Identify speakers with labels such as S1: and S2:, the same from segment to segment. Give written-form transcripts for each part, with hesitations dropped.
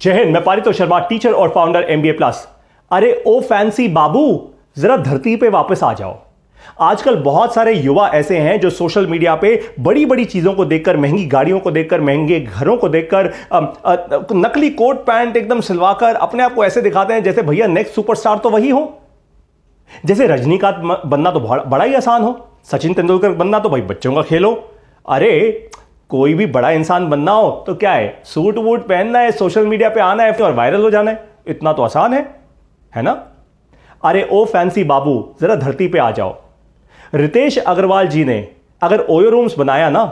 S1: जय हिंद। मैं पारितोष शर्मा, टीचर और फाउंडर एमबीए प्लस। अरे ओ फैंसी बाबू, जरा धरती पे वापस आ जाओ। आजकल बहुत सारे युवा ऐसे हैं जो सोशल मीडिया पे बड़ी बड़ी चीजों को देखकर, महंगी गाड़ियों को देखकर, महंगे घरों को देखकर, नकली कोट पैंट एकदम सिलवाकर अपने आप को ऐसे दिखाते हैं जैसे भैया नेक्स्ट सुपरस्टार तो वही हो। जैसे रजनीकांत बनना तो बड़ा ही आसान हो, सचिन तेंदुलकर बनना तो भाई बच्चों का खेल हो। अरे कोई भी बड़ा इंसान बनना हो तो क्या है, सूट वूट पहनना है, सोशल मीडिया पे आना है और वायरल हो जाना है, इतना तो आसान है ना। अरे ओ फैंसी बाबू, जरा धरती पे आ जाओ। रितेश अग्रवाल जी ने अगर ओयो रूम्स बनाया ना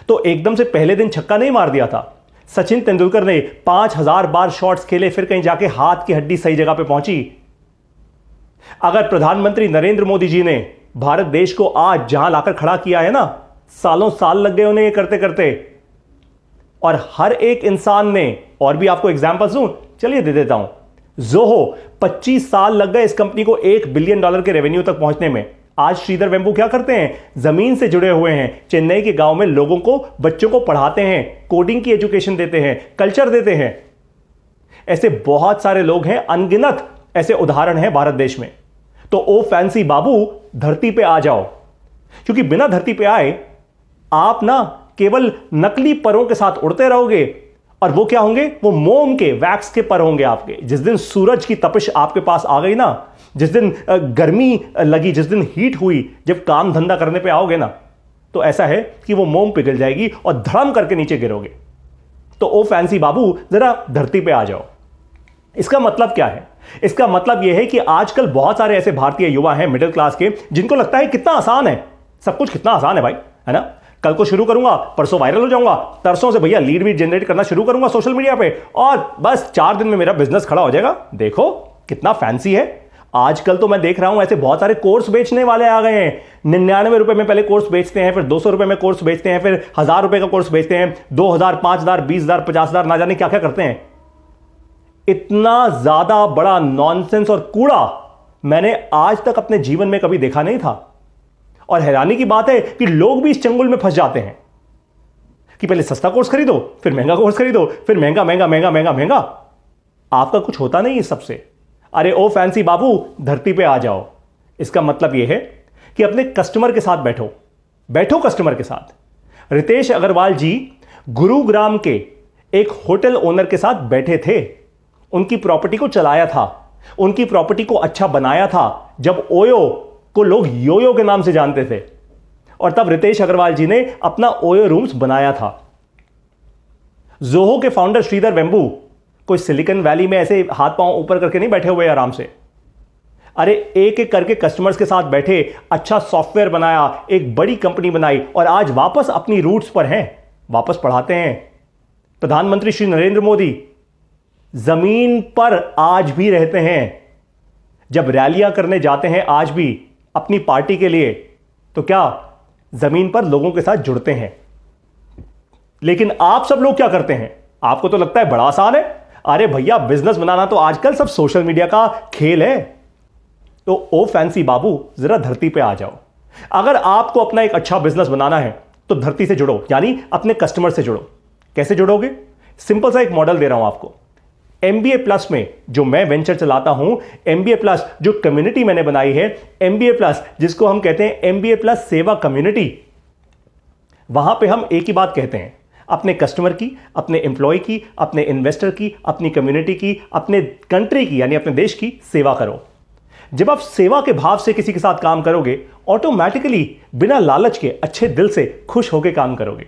S1: तो एकदम से पहले दिन छक्का नहीं मार दिया था। सचिन तेंदुलकर ने 5000 बार शॉट्स खेले, फिर कहीं जाके हाथ की हड्डी सही जगह पे पहुंची। अगर प्रधानमंत्री नरेंद्र मोदी जी ने भारत देश को आज जहां लाकर खड़ा किया है ना, सालों साल लग गए उन्हें ये करते करते, और हर एक इंसान ने, और भी आपको एग्जांपल्स दूं, चलिए दे देता हूं। जोहो 25 साल लग गए इस कंपनी को $1 बिलियन के रेवेन्यू तक पहुंचने में। आज श्रीधर वेम्बू क्या करते हैं, जमीन से जुड़े हुए हैं, चेन्नई के गांव में लोगों को, बच्चों को पढ़ाते हैं, कोडिंग की एजुकेशन देते हैं, कल्चर देते हैं। ऐसे बहुत सारे लोग हैं, अनगिनत ऐसे उदाहरण हैं भारत देश में। तो ओ फैंसी बाबू, धरती पे आ जाओ, क्योंकि बिना धरती पे आए आप ना केवल नकली परों के साथ उड़ते रहोगे, और वो क्या होंगे, वो मोम के, वैक्स के पर होंगे आपके। जिस दिन सूरज की तपिश आपके पास आ गई ना, जिस दिन गर्मी लगी, जिस दिन हीट हुई, जब काम धंधा करने पे आओगे ना, तो ऐसा है कि वो मोम पिघल जाएगी और धड़म करके नीचे गिरोगे। तो ओ फैंसी बाबू, जरा धरती पे आ जाओ। इसका मतलब क्या है? इसका मतलब यह है कि आजकल बहुत सारे ऐसे भारतीय युवा हैं मिडिल क्लास के, जिनको लगता है कितना आसान है, सब कुछ कितना आसान है भाई, है ना। कल को शुरू करूंगा, परसों वायरल हो जाऊंगा, तरसों से भैया लीड वीड जनरेट करना शुरू करूंगा सोशल मीडिया पे, और बस 4 दिन में मेरा बिजनेस खड़ा हो जाएगा। देखो कितना फैंसी है। आजकल तो मैं देख रहा हूं ऐसे बहुत सारे कोर्स बेचने वाले आ गए हैं। 99 रुपए में पहले कोर्स बेचते हैं, फिर 200 रुपए में कोर्स बेचते हैं, फिर 1000 रुपए का कोर्स बेचते हैं, 2000, 5000, 20000, 50000, ना जाने क्या क्या करते हैं। इतना ज्यादा बड़ा नॉनसेंस और कूड़ा मैंने आज तक अपने जीवन में कभी देखा नहीं था। और हैरानी की बात है कि लोग भी इस चंगुल में फंस जाते हैं कि पहले सस्ता कोर्स खरीदो, फिर महंगा कोर्स खरीदो, फिर महंगा महंगा महंगा महंगा महंगा। आपका कुछ होता नहीं इस सबसे। अरे ओ फैंसी बाबू, धरती पे आ जाओ। इसका मतलब यह है कि अपने कस्टमर के साथ बैठो कस्टमर के साथ। रितेश अग्रवाल जी गुरुग्राम के एक होटल ओनर के साथ बैठे थे, उनकी प्रॉपर्टी को चलाया था, उनकी प्रॉपर्टी को अच्छा बनाया था, जब ओयो को लोग योयो के नाम से जानते थे, और तब रितेश अग्रवाल जी ने अपना ओयो रूम्स बनाया था। जोहो के फाउंडर श्रीधर वेम्बू कोई सिलिकॉन वैली में ऐसे हाथ पांव ऊपर करके नहीं बैठे हुए आराम से। अरे एक एक करके कस्टमर्स के साथ बैठे, अच्छा सॉफ्टवेयर बनाया, एक बड़ी कंपनी बनाई, और आज वापस अपनी रूट्स पर हैं, वापस पढ़ाते हैं। प्रधानमंत्री श्री नरेंद्र मोदी जमीन पर आज भी रहते हैं, जब रैलियां करने जाते हैं आज भी अपनी पार्टी के लिए, तो क्या जमीन पर लोगों के साथ जुड़ते हैं। लेकिन आप सब लोग क्या करते हैं? आपको तो लगता है बड़ा आसान है। अरे भैया, बिजनेस बनाना तो आजकल सब सोशल मीडिया का खेल है। तो ओ फैंसी बाबू, जरा धरती पे आ जाओ। अगर आपको अपना एक अच्छा बिजनेस बनाना है तो धरती से जुड़ो, यानी अपने कस्टमर से जुड़ो। कैसे जुड़ोगे? सिंपल सा एक मॉडल दे रहा हूं आपको। एमबीए प्लस में जो मैं वेंचर चलाता हूं, एमबीए प्लस जो कम्युनिटी मैंने बनाई है, एमबीए प्लस जिसको हम कहते हैं एमबीए प्लस सेवा कम्युनिटी, वहां पे हम एक ही बात कहते हैं, अपने कस्टमर की, अपने एम्प्लॉय की, अपने इन्वेस्टर की, अपनी कम्युनिटी की, अपने कंट्री की यानी अपने देश की सेवा करो। जब आप सेवा के भाव से किसी के साथ काम करोगे, ऑटोमेटिकली बिना लालच के अच्छे दिल से खुश होकर काम करोगे।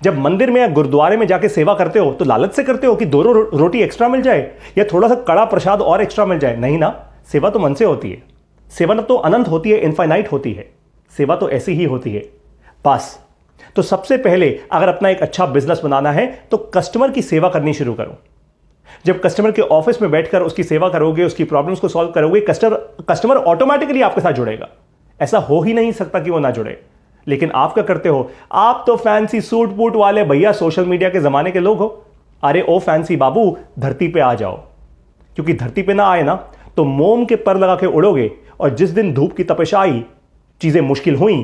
S1: जब मंदिर में या गुरुद्वारे में जाके सेवा करते हो तो लालच से करते हो कि 2 रोटी एक्स्ट्रा मिल जाए या थोड़ा सा कड़ा प्रसाद और एक्स्ट्रा मिल जाए। नहीं ना, सेवा तो मन से होती है। सेवा तो अनंत होती है, इनफाइनाइट होती है। सेवा तो ऐसी ही होती है बस। तो सबसे पहले अगर अपना एक अच्छा बिजनेस बनाना है तो कस्टमर की सेवा करनी शुरू करो। जब कस्टमर के ऑफिस में बैठकर उसकी सेवा करोगे, उसकी प्रॉब्लम्स को सॉल्व करोगे, कस्टमर ऑटोमेटिकली आपके साथ जुड़ेगा। ऐसा हो ही नहीं सकता कि वो ना जुड़े। लेकिन आप क्या करते हो? आप तो फैंसी सूट बूट वाले भैया सोशल मीडिया के जमाने के लोग हो। अरे ओ फैंसी बाबू, धरती पे आ जाओ, क्योंकि धरती पे ना आए ना तो मोम के पर लगा के उड़ोगे, और जिस दिन धूप की तपिश आई, चीजें मुश्किल हुई,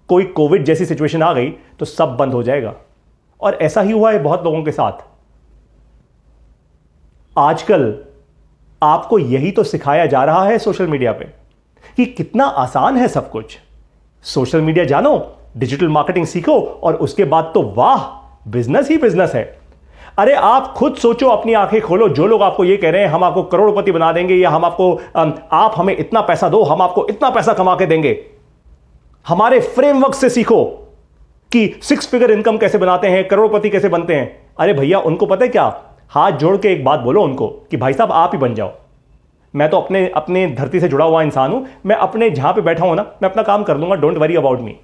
S1: कोई कोविड जैसी सिचुएशन आ गई, तो सब बंद हो जाएगा। और ऐसा ही हुआ है बहुत लोगों के साथ। आजकल आपको यही तो सिखाया जा रहा है सोशल मीडिया पे कि कितना आसान है सब कुछ। सोशल मीडिया जानो, डिजिटल मार्केटिंग सीखो और उसके बाद तो वाह, बिजनेस ही बिजनेस है। अरे आप खुद सोचो, अपनी आंखें खोलो। जो लोग आपको ये कह रहे हैं हम आपको करोड़पति बना देंगे या हम आपको आप हमें इतना पैसा दो, हम आपको इतना पैसा कमा के देंगे, हमारे फ्रेमवर्क से सीखो कि 6 फिगर इनकम कैसे बनाते हैं, करोड़पति कैसे बनते हैं। अरे भैया, उनको पता है क्या, हाथ जोड़ के एक बात बोलो उनको कि भाई साहब आप ही बन जाओ। मैं तो अपने धरती से जुड़ा हुआ इंसान हूं, मैं अपने जहां पे बैठा हूं ना, मैं अपना काम कर लूंगा, डोंट वरी अबाउट मी।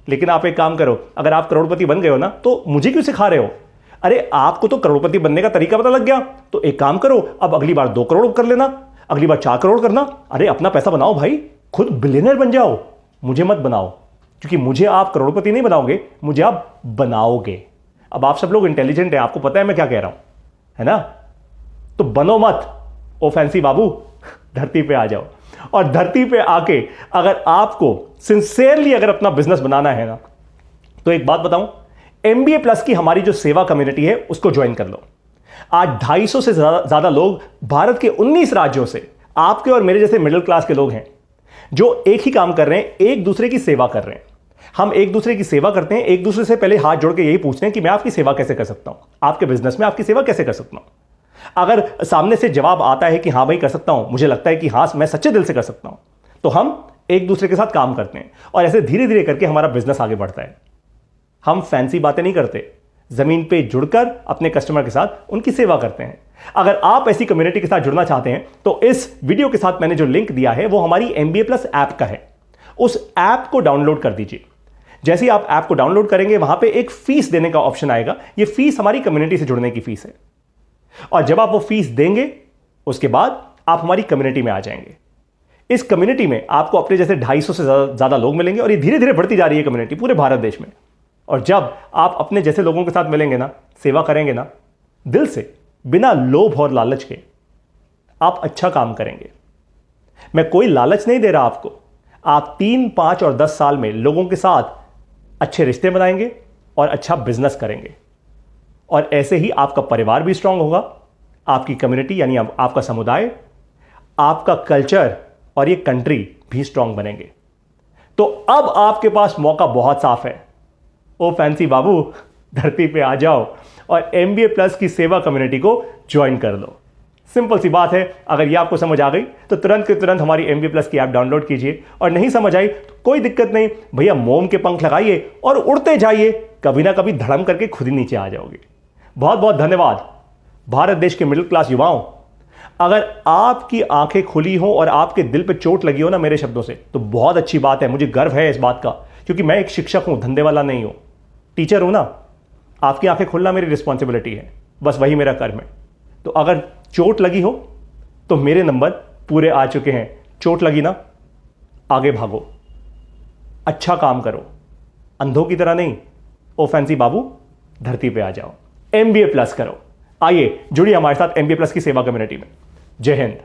S1: लेकिन आप एक काम करो, अगर आप करोड़पति बन गए हो ना, तो मुझे क्यों सिखा रहे हो? अरे आपको तो करोड़पति बनने का तरीका पता लग गया, तो एक काम करो, अब अगली बार 2 करोड़ कर लेना, अगली बार 4 करोड़ करना। अरे अपना पैसा बनाओ भाई, खुद बिलियनर बन जाओ, मुझे मत बनाओ, क्योंकि मुझे आप करोड़पति नहीं बनाओगे, मुझे आप बनाओगे। अब आप सब लोग इंटेलिजेंट हैं, आपको पता है मैं क्या कह रहा हूं, है ना? तो बनो मत ओ फैंसी बाबू, धरती पे आ जाओ। और धरती पे आके अगर आपको सिंसियरली अगर अपना बिजनेस बनाना है ना, तो एक बात बताऊं, MBA प्लस की हमारी जो सेवा कम्युनिटी है उसको ज्वाइन कर लो। आज 250 से ज्यादा लोग भारत के 19 राज्यों से, आपके और मेरे जैसे मिडिल क्लास के लोग हैं, जो एक ही काम कर रहे हैं, एक दूसरे की सेवा कर रहे हैं। हम एक दूसरे की सेवा करते हैं, एक दूसरे से पहले हाथ जोड़ के यही पूछते हैं कि मैं आपकी सेवा कैसे कर सकता हूं, आपके बिजनेस में आपकी सेवा कैसे कर सकता हूं। अगर सामने से जवाब आता है कि हां भाई कर सकता हूं, मुझे लगता है कि हां मैं सच्चे दिल से कर सकता हूं, तो हम एक दूसरे के साथ काम करते हैं और ऐसे धीरे धीरे करके हमारा बिजनेस आगे बढ़ता है। हम फैंसी बातें नहीं करते, जमीन पे जुड़कर अपने कस्टमर के साथ उनकी सेवा करते हैं। अगर आप ऐसी कम्युनिटी के साथ जुड़ना चाहते हैं तो इस वीडियो के साथ मैंने जो लिंक दिया है वो हमारी MBA प्लस ऐप का है। उस ऐप को डाउनलोड कर दीजिए। जैसे ही आप ऐप को डाउनलोड करेंगे, वहां पे एक फीस देने का ऑप्शन आएगा। ये फीस हमारी कम्युनिटी से जुड़ने की फीस है, और जब आप वो फीस देंगे उसके बाद आप हमारी कम्युनिटी में आ जाएंगे। इस कम्युनिटी में आपको अपने जैसे 250 से ज्यादा लोग मिलेंगे और ये धीरे धीरे बढ़ती जा रही है कम्युनिटी पूरे भारत देश में। और जब आप अपने जैसे लोगों के साथ मिलेंगे ना, सेवा करेंगे ना दिल से, बिना लोभ और लालच के, आप अच्छा काम करेंगे। मैं कोई लालच नहीं दे रहा आपको। आप 3, 5 और 10 साल में लोगों के साथ अच्छे रिश्ते बनाएंगे और अच्छा बिजनेस करेंगे, और ऐसे ही आपका परिवार भी स्ट्रांग होगा, आपकी कम्युनिटी यानी आपका समुदाय, आपका कल्चर और ये कंट्री भी स्ट्रांग बनेंगे। तो अब आपके पास मौका बहुत साफ है। ओ फैंसी बाबू, धरती पे आ जाओ और MBA प्लस की सेवा कम्युनिटी को ज्वाइन कर लो। सिंपल सी बात है। अगर ये आपको समझ आ गई तो तुरंत के तुरंत हमारी MBA प्लस की ऐप डाउनलोड कीजिए, और नहीं समझ आई तो कोई दिक्कत नहीं भैया, मोम के पंख लगाइए और उड़ते जाइए, कभी ना कभी धड़म करके खुद ही नीचे आ जाओगे। बहुत बहुत धन्यवाद भारत देश के मिडिल क्लास युवाओं। अगर आपकी आंखें खुली हो और आपके दिल पे चोट लगी हो ना मेरे शब्दों से, तो बहुत अच्छी बात है, मुझे गर्व है इस बात का, क्योंकि मैं एक शिक्षक हूं, धंधे वाला नहीं हूं, टीचर हूं ना। आपकी आंखें खोलना मेरी रिस्पॉन्सिबिलिटी है, बस वही मेरा कर्म है। तो अगर चोट लगी हो तो मेरे नंबर पूरे आ चुके हैं। चोट लगी ना, आगे भागो, अच्छा काम करो, अंधों की तरह नहीं। ओ फैंसी बाबू, धरती पे आ जाओ, MBA प्लस करो। आइए जुड़िए हमारे साथ MBA प्लस की सेवा कम्युनिटी में। जय हिंद।